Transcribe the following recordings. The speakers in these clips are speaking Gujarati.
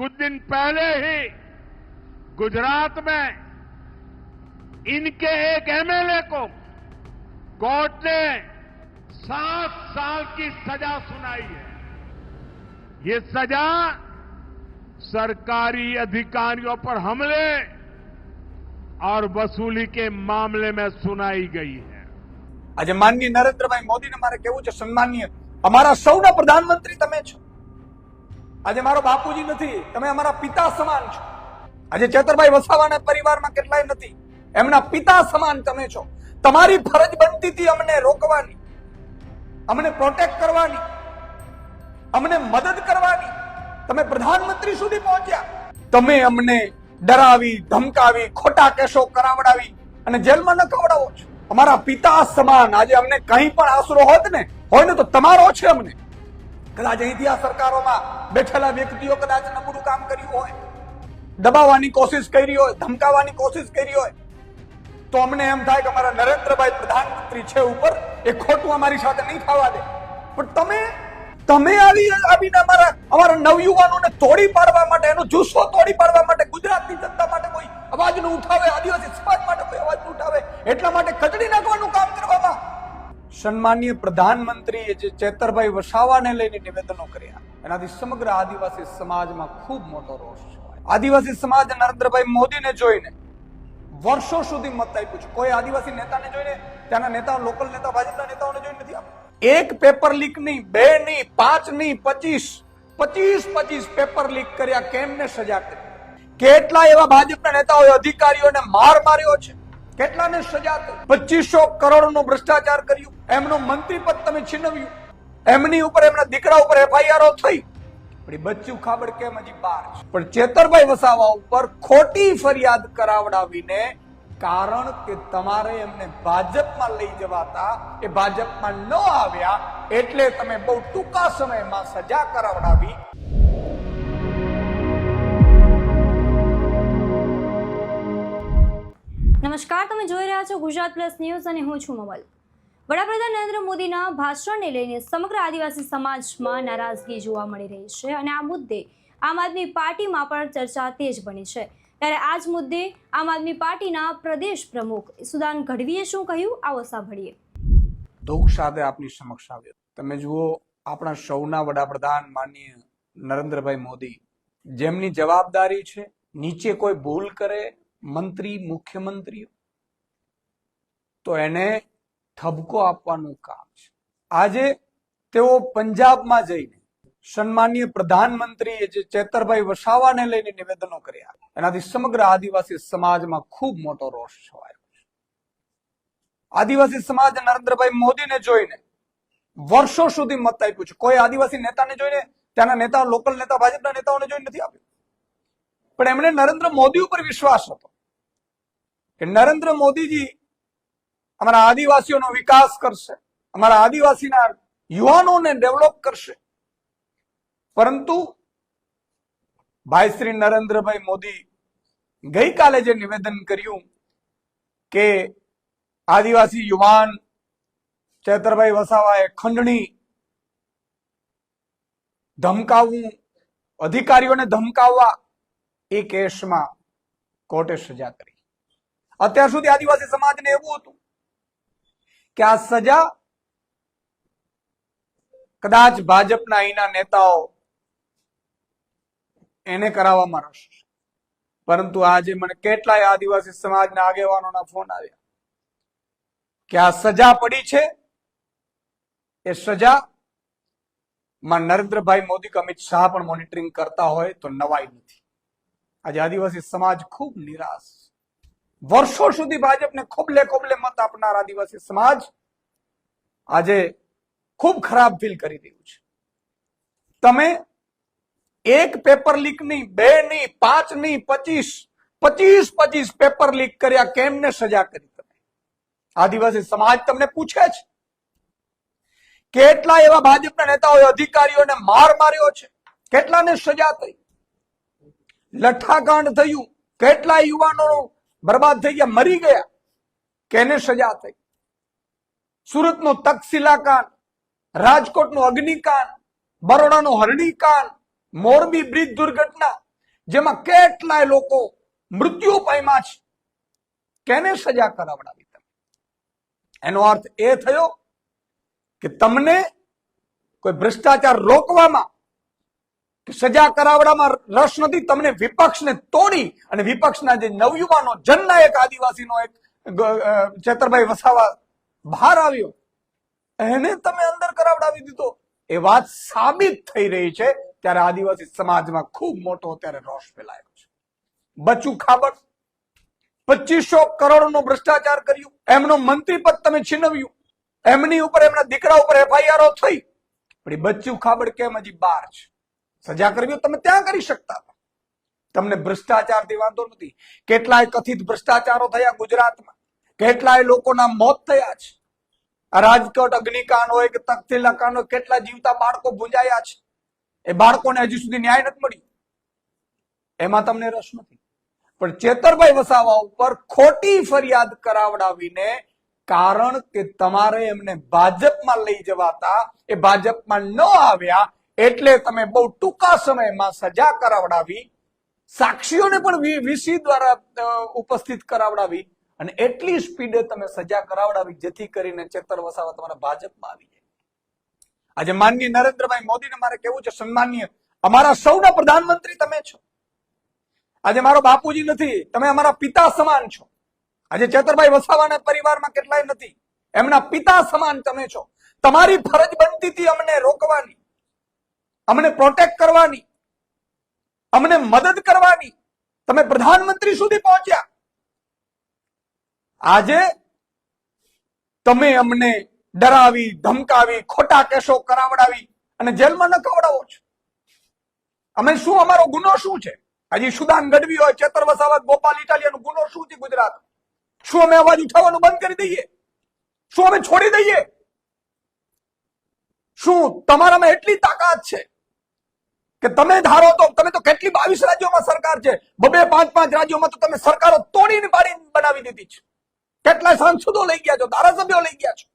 कुछ दिन पहले ही गुजरात में इनके एक एमएलए को कोर्ट ने 7 साल की सजा सुनाई है। ये सजा सरकारी अधिकारियों पर हमले और वसूली के मामले में सुनाई गई है। आज माननीय नरेंद्रभाई मोदी ने मारे केवुं छे सन्माननीय अमारा सौना प्रधानमंत्री तमे छो। आज मारो बापूजी नथी, तमे अमारा पिता समान छो। आज चेतरभाई वसावाना परिवारमां કેટલાય નથી, એમના પિતા સમાન તમે છો। તમારી ફરજ બનતી હતી અમને રોકવાની, અમને પ્રોટેક્ટ કરવાની, અમને મદદ કરવાની। તમે પ્રધાનમંત્રી સુધી પહોંચ્યા, તમે અમને ડરાવી ધમકાવી ખોટા કેસો કરાવડાવી અને જેલમાં નખાવડાવો છો। અમારા પિતા સમાન આજે અમને કંઈ પણ આશરો હોત ને હોય ને તો તમારો છે અમને। કદાચ અહીંથી આ સરકારોમાં બેઠેલા વ્યક્તિઓ કદાચ નબળું કામ કર્યું હોય, દબાવવાની કોશિશ કરી હોય, ધમકાવવાની કોશિશ કરી હોય, તો અમને એમ થાય કે અમારા નરેન્દ્રભાઈ પ્રધાનમંત્રી છે ઉપર, એ ખોટું અમારી સાથે નહીં થવા દે। પણ તમે આવીને અમારા નવયુવાનોને તોડી પાડવા માટે, એનો જુસ્સો તોડી પાડવા માટે, ગુજરાતની જનતા માટે કોઈ અવાજ ન ઉઠાવે, આદિવાસી સમાજ માટે કોઈ અવાજ ન ઉઠાવે, એટલા માટે કચડી નાખવાનું કામ કરવામાં સન્માનીય પ્રધાનમંત્રીએ જે ચેતરભાઈ વસાવાને લઈને નિવેદનો કર્યા, એનાથી સમગ્ર આદિવાસી સમાજમાં ખૂબ મોટો રોષ છે। આદિવાસી સમાજ નરેન્દ્રભાઈ મોદીને જોઈને વર્ષો સુધી મત આપ્યું છે। કોઈ આદિવાસી નેતાને જોઈને, ત્યાંના નેતા, લોકલ નેતા, ભાજપના નેતાઓને જોઈને નથી આપ્યું। એક પેપર લીક નહીં, 2 નહીં, 5 નહીં, 25 પેપર લીક કર્યા, કેમને સજા કરી? કેટલા એવા ભાજપના નેતાઓએ અધિકારીઓને માર માર્યો છે, કેટલાને સજા થઈ? 2500 કરોડનો ભ્રષ્ટાચાર કર્યું, એમનો મંત્રી પદ તમે છીનવ્યું, એમની ઉપર, એમના દીકરા ઉપર એફઆઈઆર થઈ, પણ બચ્ચું ખાબડ કેમ હજી બહાર છે? પણ ચેતરભાઈ વસાવા ઉપર ખોટી ફરિયાદ કરાવડાવીને, કારણ કે તમારે એમને ભાજપમાં લઈ જવાતા, એ ભાજપમાં ન આવ્યા એટલે તમે બહુ ટૂંકા સમયમાં સજા કરાવડાવી। નમસ્કાર, તમે જોઈ રહ્યા છો ગુજરાત પ્લસ ન્યૂઝ અને હું છું મમલ। વડાપ્રધાન નરેન્દ્ર મોદીના ભાષણને લઈને સમગ્ર આદિવાસી સમાજમાં નારાજગી જોવા મળી રહી છે અને આ મુદ્દે આમ આદમી પાર્ટીમાં પણ ચર્ચા તેજ બની છે। ત્યારે આ જ મુદ્દે આમ આદમી પાર્ટીના પ્રદેશ પ્રમુખ ઈસુદાન ગઢવીએ શું કહ્યું, આવો સાંભળીએ। દુઃખ સાથે આપની સમક્ષ આવ્યો। તમે જુઓ, આપણા સૌના વડાપ્રધાન માનનીય નરેન્દ્રભાઈ મોદી, જેમની જવાબદારી છે નીચે કોઈ ભૂલ કરે મંત્રી, મુખ્યમંત્રીઓ, તો એને ઠપકો આપવાનું કામ છે। આજે તેઓ પંજાબમાં જઈને સન્માનીય પ્રધાનમંત્રીએ જે ચેતરભાઈ વસાવાને લઈને નિવેદનો કર્યા, એનાથી સમગ્ર આદિવાસી સમાજમાં ખૂબ મોટો રોષ છવાયો છે। આદિવાસી સમાજ નરેન્દ્રભાઈ મોદીને જોઈને વર્ષો સુધી મત આપ્યું છે। કોઈ આદિવાસી નેતાને જોઈને, ત્યાંના નેતા, લોકલ નેતા, ભાજપના નેતાઓને જોઈને નથી આપ્યું, પણ એમણે નરેન્દ્ર મોદી ઉપર વિશ્વાસ હતો કે નરેન્દ્ર મોદીજી અમારા આદિવાસીઓનો વિકાસ કરશે, અમારા આદિવાસીના યુવાનોને ડેવલપ કરશે। પરંતુ ભાઈ શ્રી નરેન્દ્રભાઈ મોદી ગઈકાલે જે નિવેદન કર્યું કે આદિવાસી યુવાન ચેતરભાઈ વસાવાએ ખંડણી, ધમકાવવું, અધિકારીઓને ધમકાવવા, એ કેસમાં કોર્ટે સજા કરી। અત્યાર સુધી આદિવાસી સમાજને એવું હતું કે આ સજા કદાચ ભાજપના અહીંના નેતાઓ એને કરાવવામાં રસ છે, પરંતુ આજે મને કેટલાય આદિવાસી સમાજના આગેવાનોના ફોન આવ્યા કે આ સજા પડી છે, એ સજામાં નરેન્દ્રભાઈ મોદી કે અમિત શાહ પણ મોનિટરિંગ કરતા હોય તો નવાઈ નથી। આજે આદિવાસી સમાજ ખૂબ નિરાશ, વર્ષો સુધી ભાજપને ખોબલે ખોબલે મત આપનાર આદિવાસી સમાજ આજે ખૂબ ખરાબ ફીલ કરી રહ્યું છે। તમે એક પેપર લીક નહીં, 2 નહીં, 5 નહીં, 25 પેપર લીક કર્યા, કેમને સજા કરી? તમે આદિવાસી સમાજ તમને પૂછે છે। કેટલા એવા ભાજપના નેતાઓએ અધિકારીઓને માર માર્યો છે, કેટલાને સજા થઈ? લઠ્ઠાકાંડ થયું, કેટલા યુવાનો બરબાદ થઈ ગયા, મરી ગયા, કેને સજા થઈ? સુરતનો તક્ષશિલા કાંડ, રાજકોટનો અગ્નિકાંડ, બરોડાનો હરણીકાંડ, મોરબી બ્રિજ દુર્ઘટના, જેમાં કેટલાય લોકો મૃત્યુ પામ્યા છે, કેને સજા કરાવડાવી તમે? એનો અર્થ એ થયો કે તમને કોઈ ભ્રષ્ટાચાર રોકવામાં કે સજા કરાવવામાં રસ નથી. તમને વિપક્ષને તોડી અને વિપક્ષના જે નવયુવાનો જનનાયક આદિવાસીનો એક ચેતરભાઈ વસાવા બહાર આવ્યો, એને તમે અંદર કરાવડાવી દીધો. એ વાત સાબિત થઈ રહી છે. ત્યારે આદિવાસી સમાજમાં ખૂબ મોટો અત્યારે રોષ ફેલાયો છે. બચુ ખાબડ 2500 કરોડનો ભ્રષ્ટાચાર કર્યું, એમનો મંત્રી પદ તમે છીનવ્યું, એમની ઉપર એમના દીકરા ઉપર FIR થઈ, પણ એ બચ્ચુ ખાબડ કેમ હજી બહાર છે? સજા કરવી તમે ત્યાં કરી શકતા હતા. તમને ભ્રષ્ટાચારથી વાંધો નથી. કેટલાય કથિત ભ્રષ્ટાચારો થયા ગુજરાતમાં, કેટલાય લોકોના મોત થયા છે. આ રાજકોટ અગ્નિકાંડ હોય કે તક્ષશિલા કાંડ હોય, કેટલા જીવતા બાળકો ભૂંજાયા છે. એ બાળકોને હજી સુધી ન્યાય નથી મળ્યો. એમાં તમને રસ નથી. પણ ચેતરભાઈ વસાવા ઉપર ખોટી ફરિયાદ કરાવડાવીને, કારણ કે તમારે એમને ભાજપમાં લઈ જવાતા, એ ભાજપમાં ન આવ્યા એટલે તમે બહુ ટૂંકા સમયમાં સજા કરાવડાવી, સાક્ષીઓને પણ VC દ્વારા ઉપસ્થિત કરાવડાવી અને એટલી સ્પીડે તમે સજા કરાવડાવી જેથી કરીને ચેતર વસાવા તમારા ભાજપમાં આવી જાય. આજે માનનીય નરેન્દ્રભાઈ મોદીને મારે કેવું છે, સન્માનીય અમારા સૌના પ્રધાનમંત્રી તમે છો. આજે મારો બાપુજી નથી, તમે અમારા પિતા સમાન છો. આજે ચેતરભાઈ વસાવાના પરિવારમાં કેટલાય નથી, એમના પિતા સમાન તમે છો. તમારી ફરજ બનતી હતી અમને રોકવાની, અમને પ્રોટેક્ટ કરવાની, અમને મદદ કરવાની. તમે પ્રધાનમંત્રી સુધી પહોંચ્યા. આજે તમે અમને ડરાવી, ધમકાવી, ખોટા કેસો કરાવડાવી અને જેલમાં ન કવડાવો છો. અમે શું, અમારો ગુનો શું છે? હજી સુદાન ગઢવી હોય, ચેતર વસાવા, ગોપાલ ઇટાલિયાનો ગુનો શું છે ગુજરાત? શું અમે અવાજ ઉઠાવવાનું બંધ કરી દઈએ? શું અમે છોડી દઈએ? શું તમારામાં એટલી તાકાત છે કે તમે ધારો તો? તમે તો કેટલી 22 રાજ્યોમાં સરકાર છે, 2-5 રાજ્યોમાં તો તમે સરકારો તોડીને પાડી બનાવી દીધી છે. કેટલાય સાંસદો લઈ ગયા છો, ધારાસભ્યો લઈ ગયા છો.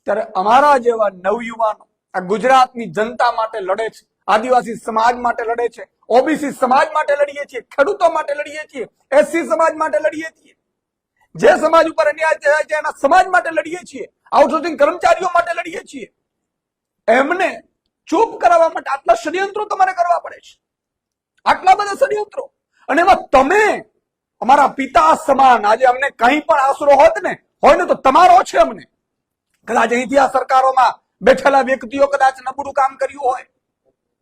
ત્યારે અમારા જેવા નવયુવાનો આ ગુજરાતની જનતા માટે લડે છે, આદિવાસી સમાજ માટે લડે છે, OBC સમાજ માટે લડીએ છીએ, ખેડૂતો માટે લડીએ છીએ, SC સમાજ માટે લડીએ છીએ, જે સમાજ ઉપર અન્યાય થાય છે એના સમાજ માટે લડીએ છીએ, આઉટસોર્સિંગ કર્મચારીઓ માટે લડીએ છીએ. એમને ચૂપ કરાવવા માટે આટલા ષડયંત્રો તમારે કરવા પડે છે, આટલા બધા ષડયંત્રો. અને એમાં તમે અમારા પિતા સમાન, આજે અમને કંઈ પણ આશરો હોત ને હોય ને તો તમારો છે. અમને કદાચ અહીંથી આ સરકારોમાં બેઠેલા વ્યક્તિઓ કદાચ નબળું કામ કર્યું હોય,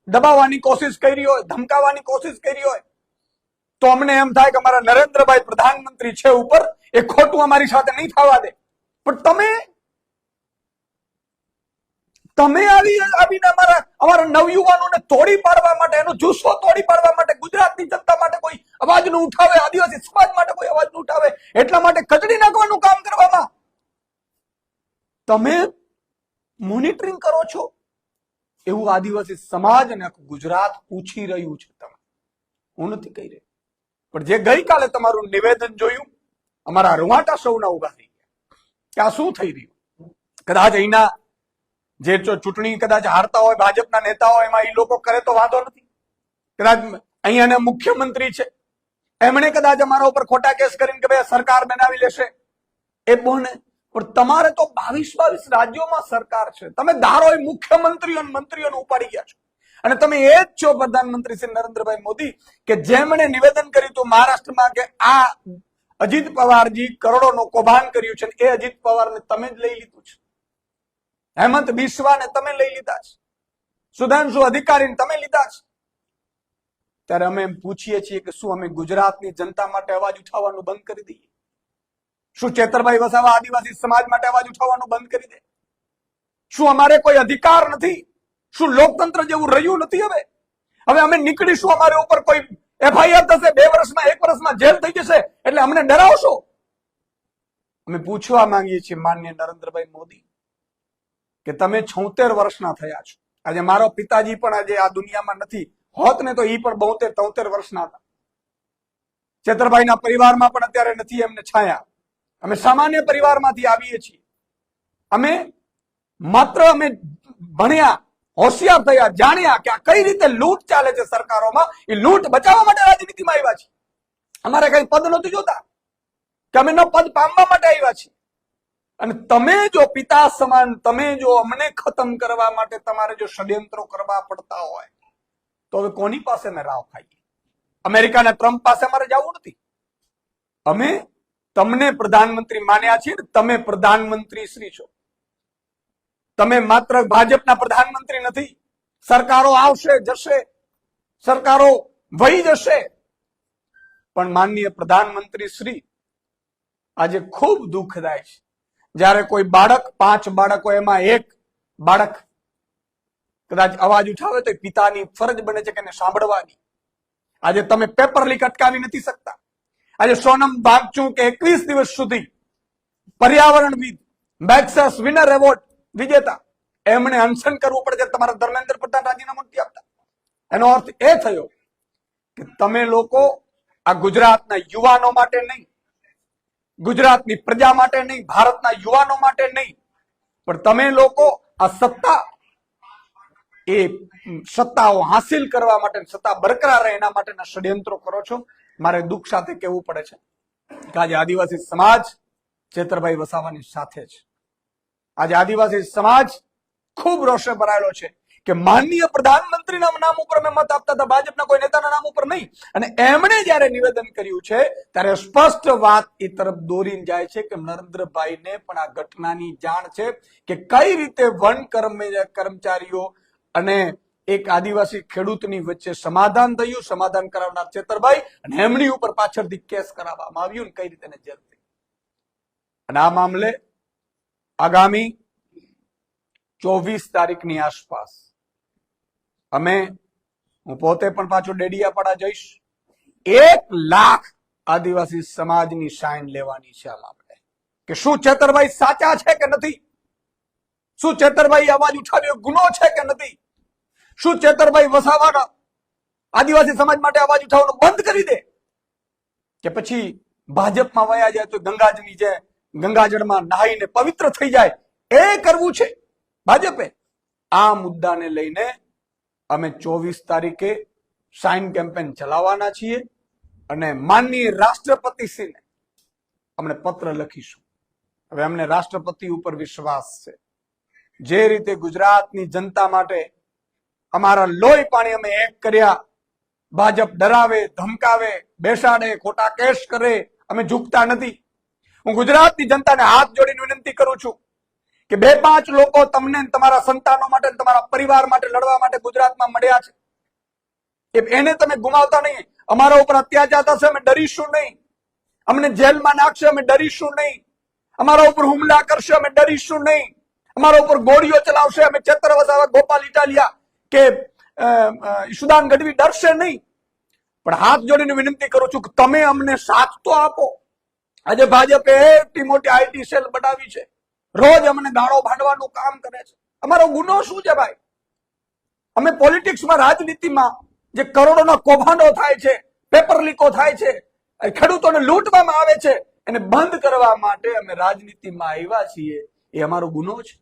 દબાવવાની કોશિશ કરી હોય, ધમકાવવાની કોશિશ કરી હોય, તો અમને એમ થાય કે અમારા નરેન્દ્રભાઈ પ્રધાનમંત્રી છે ઉપર, એ ખોટું અમારી સાથે નહીં થવા દે. પણ તમે આવીને અમારા નવયુવાનોને તોડી પાડવા માટે, એનો જુસ્સો તોડી પાડવા માટે, ગુજરાતની જનતા માટે કોઈ અવાજ ન ઉઠાવે, આદિવાસી સમાજ માટે કોઈ અવાજ ન ઉઠાવે, એટલા માટે કચડી નાખવાનું કામ કરવામાં તમે મોનિટરિંગ કરો છો. એવું આદિવાસી સમાજ અને આખું ગુજરાત પૂછી રહ્યું છે. તમે, હું નથી કહી રહ્યો. પણ જે ગઈકાલે તમારું નિવેદન જોયું, અમારા રૂવાટા સૌના ઉભા થઈ ગયા કે આ શું થઈ રહ્યું. કદાચ અહીંના જે ચૂંટણી કદાચ હારતા હોય ભાજપના નેતાઓ, એમાં એ લોકો કરે તો વાંધો નથી. કદાચ અહીંયાના મુખ્યમંત્રી છે, એમણે કદાચ અમારા ઉપર ખોટા કેસ કરીને કે ભાઈ સરકાર બનાવી લેશે, એ બોને. પણ તમારે તો 22 રાજ્યોમાં સરકાર છે. તમે ધારો એ મુખ્યમંત્રીઓ મંત્રીઓને ઉપાડી ગયા છો. અને તમે એ જ છો પ્રધાનમંત્રી શ્રી નરેન્દ્રભાઈ મોદી કે જેમણે નિવેદન કર્યું હતું મહારાષ્ટ્રમાં કે આ અજીત પવારજી કરોડોનું કૌભાંડ કર્યું છે, એ અજીત પવારને તમે જ લઈ લીધું છે. હેમંત બિસ્વાને તમે લઈ લીધા છે, સુધાંશુ અધિકારીને તમે લીધા છે. ત્યારે અમે એમ પૂછીએ છીએ કે શું અમે ગુજરાતની જનતા માટે અવાજ ઉઠાવવાનું બંધ કરી દઈએ? શું ચેતરભાઈ વસાવા આદિવાસી સમાજ માટે અવાજ ઉઠાવવાનું બંધ કરી દે? શું અમારે કોઈ અધિકાર નથી? શું લોકતંત્ર જેવું રહ્યું નથી? હવે અમે નીકળીશું, અમારે ઉપર કોઈ FIR થશે, 2 વર્ષમાં 1 વર્ષમાં જેલ થઈ જશે એટલે અમને ડરાવશો? અમે પૂછવા માંગીએ છીએ માનનીય નરેન્દ્રભાઈ મોદી કે તમે 76 વર્ષના થયા છો. આજે મારો પિતાજી પણ આજે આ દુનિયામાં નથી હોત ને તો એ પણ 72-73 વર્ષના હતા. ચેતરભાઈના પરિવારમાં પણ અત્યારે નથી એમને છાયા. અમે સામાન્ય પરિવારમાંથી આવીએ છીએ. અમે ભણ્યા, હોશિયાર થયા, જાણ્યા કે આ કઈ રીતે લૂંટ ચાલે છે સરકારોમાં. એ લૂંટ બચાવવા માટે રાજનીતિમાં આવ્યા છે. અમારે કઈ પદ નથી જોતા કે અમે પદ પામવા માટે આવ્યા છીએ. અને તમે જો પિતા સમાન, તમે જો અમને ખતમ કરવા માટે તમારે જો ષડયંત્રો કરવા પડતા હોય તો હવે કોની પાસે અમે રાવ ખાઈએ? અમેરિકાના ટ્રમ્પ પાસે અમારે જવું નથી. અમે તમને પ્રધાનમંત્રી માન્યા છીએ, તમે પ્રધાનમંત્રી શ્રી છો. તમે માત્ર ભાજપના પ્રધાનમંત્રી નથી. સરકારો આવશે જશે, સરકારો વહી જશે, પણ માનનીય પ્રધાનમંત્રી શ્રી, આજે ખૂબ દુઃખદાય છે જ્યારે કોઈ બાળક, 5 બાળકો, એમાં એક બાળક કદાચ અવાજ ઉઠાવે તો પિતાની ફરજ બને છે કે એને સાંભળવાની. આજે તમે પેપર લીક અટકાવી નથી શકતા. આજે સોનમ વાંગચુક કે 21 દિવસ સુધી પર્યાવરણવિદ, મેક્સસ વિનર એવોર્ડ વિજેતા, એમણે અનશન કરવું પડે છે. તમારા ધર્મેન્દ્ર પ્રધાન રાજીનામું નથી આપતા. એનો અર્થ એ થયો કે તમે લોકો આ ગુજરાતના યુવાનો માટે નહીં, ગુજરાતની પ્રજા માટે નહીં, ભારતના યુવાનો માટે નહીં, પણ તમે લોકો આ સત્તાઓ હાસિલ કરવા માટે, સત્તા બરકરાર રહે એના માટેના ષડયંત્રો કરો છો. મારે દુઃખ સાથે કહેવું પડે છે કે આજે આદિવાસી સમાજ ચેતરભાઈ વસાવાની સાથે છે. આજે આદિવાસી સમાજ ખૂબ રોષે ભરાયેલો છે કે માનનીય પ્રધાનમંત્રીના નામ ઉપર અમે મત આપતા હતા, ભાજપના કોઈ નેતાના નામ ઉપર નહીં. અને એમણે જયારે નિવેદન કર્યું છે ત્યારે સ્પષ્ટ વાત એ તરફ દોરીને જાય છે કે નરેન્દ્રભાઈને પણ આ ઘટનાની જાણ છે કે કઈ રીતે વન કર્મચારીઓ અને એક આદિવાસી ખેડૂતની વચ્ચે સમાધાન થયું. સમાધાન કરાવનાર ચેતરભાઈ અને એમની ઉપર પાછળથી કેસ કરાવવામાં આવ્યું, કઈ રીતે જેલ થઈ. અને આ મામલે આગામી 24 તારીખની આસપાસ હું પોતે પણ પાછો ડેડિયાપાડા જઈશ. 1 લાખ આદિવાસી સમાજની સાઈન લેવાની છે આ મામલે કે શું ચેતરભાઈ સાચા છે કે નથી, શું ચેતરભાઈ અવાજ ઉઠાવ્યો ગુનો છે કે નથી, શું ચેતરભાઈ વસાવાના આદિવાસી સમાજ માટે અવાજ ઉઠાવવાનું બંધ કરી દે કે પછી ભાજપમાં વયા જાય તો ગંગાજની જે ગંગાજળમાં નહાઈને પવિત્ર થઈ જાય એ કરવું છે ભાજપે. આ મુદ્દાને લઈને અમે 24 તારીખે સાઇન કેમ્પેન ચલાવવાના છીએ અને માનનીય રાષ્ટ્રપતિશ્રીને અમને પત્ર લખીશું. હવે અમને રાષ્ટ્રપતિ ઉપર વિશ્વાસ છે. જે રીતે ગુજરાતની જનતા માટે અમારા લોહી પાણી અમે એક કર્યા, ભાજપ ડરાવે, ધમકાવે, બેસાડે, ખોટા કેસ કરે, અમે ઝૂકતા નથી. હું ગુજરાતની જનતાને હાથ જોડીને વિનંતી કરું છું કે 2-5 લોકો તમને તમારા સંતાનો માટે, તમારા પરિવાર માટે લડવા માટે ગુજરાતમાં મળ્યા છે, એને તમે ગુમાવતા નહીં. અમારા ઉપર અત્યાચાર થશે, અમે ડરીશું નહીં. અમને જેલમાં નાખશે, અમે ડરીશું નહીં. અમારા ઉપર હુમલા કરશે, અમે ડરીશું નહીં. અમારા ઉપર ગોળીઓ ચલાવશે, અમે ચેતર વસાવા, ગોપાલ ઇટાલિયા કે ઈશુદાન ગઢવી ડરશે નહીં. પણ હાથ જોડીને વિનંતી કરું છું કે તમે અમને સાથ તો આપો. આજે ભાજપે એટલી મોટી આઈટી સેલ બનાવી છે, રોજ અમને ગાળો ભાંડવાનું કામ કરે છે. અમારો ગુનો શું છે ભાઈ? અમે પોલિટિક્સમાં, રાજનીતિમાં જે કરોડોના કૌભાંડો થાય છે, પેપર લીકો થાય છે, ખેડૂતોને લૂંટવામાં આવે છે, એને બંધ કરવા માટે અમે રાજનીતિમાં આવ્યા છીએ. એ અમારો ગુનો છે.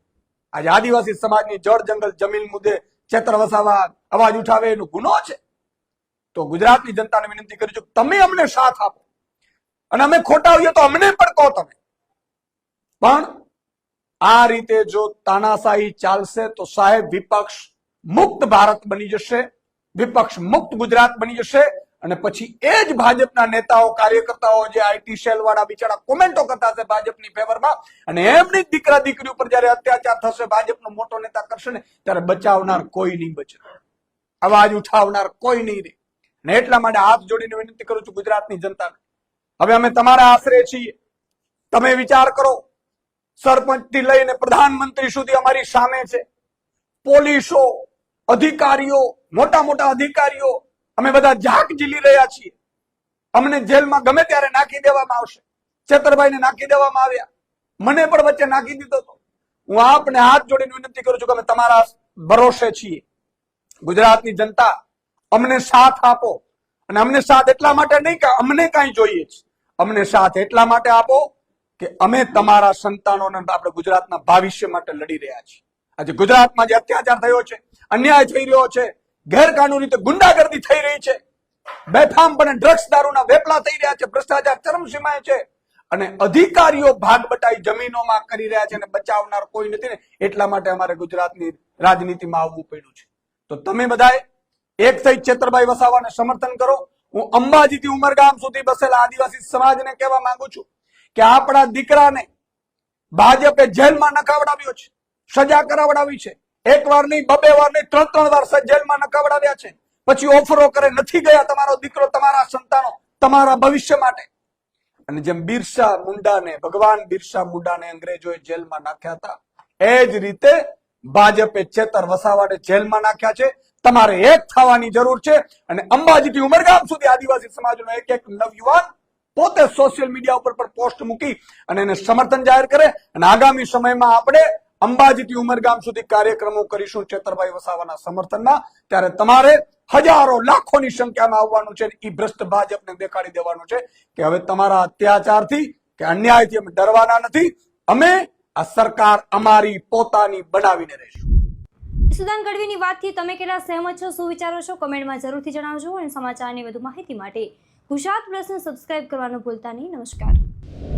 આજે આદિવાસી સમાજની જળ જંગલ જમીન મુદ્દે ચેતર વસાવા અવાજ ઉઠાવે એનો ગુનો છે. તો ગુજરાતની જનતાને વિનંતી કરું છું તમે અમને સાથ આપો અને અમે ખોટા હોઈએ તો અમને પણ કહો તમે. પણ આ રીતે જો તાનાશાહી ચાલશે તો સાહેબ વિપક્ષ મુક્ત ભારત બની જશે, વિપક્ષ મુક્ત ગુજરાત બની જશે. અને પછી એ જ ભાજપના નેતાઓ, કાર્યકર્તાઓ જે આઈટી સેલ વાળા બિચારા કોમેન્ટો કરતા હશે ભાજપની ફેવરમાં, અને એમની દીકરા દીકરી ઉપર જયારે અત્યાચાર થશે, ભાજપનો મોટો નેતા કરશે ને, ત્યારે બચાવનાર કોઈ નહીં બચે, અવાજ ઉઠાવનાર કોઈ નહીં રહે. ને એટલા માટે હાથ જોડીને વિનંતી કરું છું ગુજરાતની જનતાને, હવે અમે તમારા આશરે છીએ. તમે વિચાર કરો, સરપંચથી લઈને પ્રધાનમંત્રી સુધી અમારી સામે છે. પોલીસો, અધિકારીઓ, મોટા મોટા અધિકારીઓ, અમે બધા ઝાક ઝીલી રહ્યા છીએ. અમને જેલમાં ગમે ત્યારે નાખી દેવામાં આવશે. ચેતરભાઈને નાખી દેવામાં આવ્યા, મને પણ વચ્ચે નાખી દીધો હતો. હું આપને હાથ જોડીને વિનંતી કરું છું કે અમે તમારા ભરોસે છીએ. ગુજરાતની જનતા અમને સાથ આપો. અને અમને સાથ એટલા માટે નહીં કે અમને કાંઈ જોઈએ છે, અમને સાથ એટલા માટે આપો કે અમે તમારા સંતાનોને આપણે ગુજરાતના ભવિષ્ય માટે લડી રહ્યા છીએ. આજે ગુજરાતમાં જે અત્યાચાર થયો છે, અન્યાય થઈ રહ્યો છે, ગેરકાનૂની રીતે ગુંડાગર્દી થઈ રહી છે, બેફામપણે ડ્રગ્સ દારૂના વેપલા થઈ રહ્યા છે, ભ્રષ્ટાચાર ચરમસીમાએ છે અને અધિકારીઓ ભાગ બટાઈ જમીનોમાં કરી રહ્યા છે અને બચાવનાર કોઈ નથી ને એટલા માટે અમારે ગુજરાતની રાજનીતિમાં આવવું પડ્યું છે. તો તમે બધાએ એક થઈ ચેતરભાઈ વસાવાને સમર્થન કરો. હું અંબાજીથી ઉમરગામ સુધી બસેલા આદિવાસી સમાજને કહેવા માંગુ છું કે આપણા દીકરાને ભાજપે જેલમાં નખાવડાવ્યો છે, સજા કરાવડાવી છે. એક વાર નહીં, બે વાર નહીં, ત્રણ વાર જેલમાં નખાવડાવ્યા છે. પછી ઓફરો કરે નથી ગયા તમારો દીકરો, તમારા સંતાનો, તમારા ભવિષ્ય માટે. અને જેમ બિરસા મુંડાને, ભગવાન બિરસા મુંડાને અંગ્રેજોએ જેલમાં નાખ્યા હતા, એ જ રીતે ભાજપે ચેતર વસાવાને જેલમાં નાખ્યા છે. તમારે એક થવાની જરૂર છે અને અંબાજીથી ઉમરગામ સુધી આદિવાસી સમાજનો એક એક નવયુવાન પોતે સોશિયલ મીડિયા ઉપર પણ પોસ્ટ મૂકી અને એને સમર્થન જાહેર કરે અને આગામી સમયમાં આપણે અંબાજીથી ઉમરગામ સુધી કાર્યક્રમો કરીશું ચેતરભાઈ વસાવાના સમર્થનમાં. ત્યારે તમારે હજારો લાખોની સંખ્યામાં આવવાનું છે. એ ભ્રષ્ટ ભાજપને દેખાડી દેવાનું છે કે હવે તમારા અત્યાચારથી કે અન્યાયથી અમે ડરવાના નથી. અમે આ સરકાર અમારી પોતાની બનાવીને રહીશું. સુદાન ગઢવીની વાતથી તમે કેટલા સહેમત છો, શું વિચારો છો, કમેન્ટમાં જરૂરથી જણાવજો અને સમાચારની વધુ માહિતી માટે ગુજરાત પ્લસને સબસ્ક્રાઇબ કરવાનું ભૂલતા નહીં. નમસ્કાર.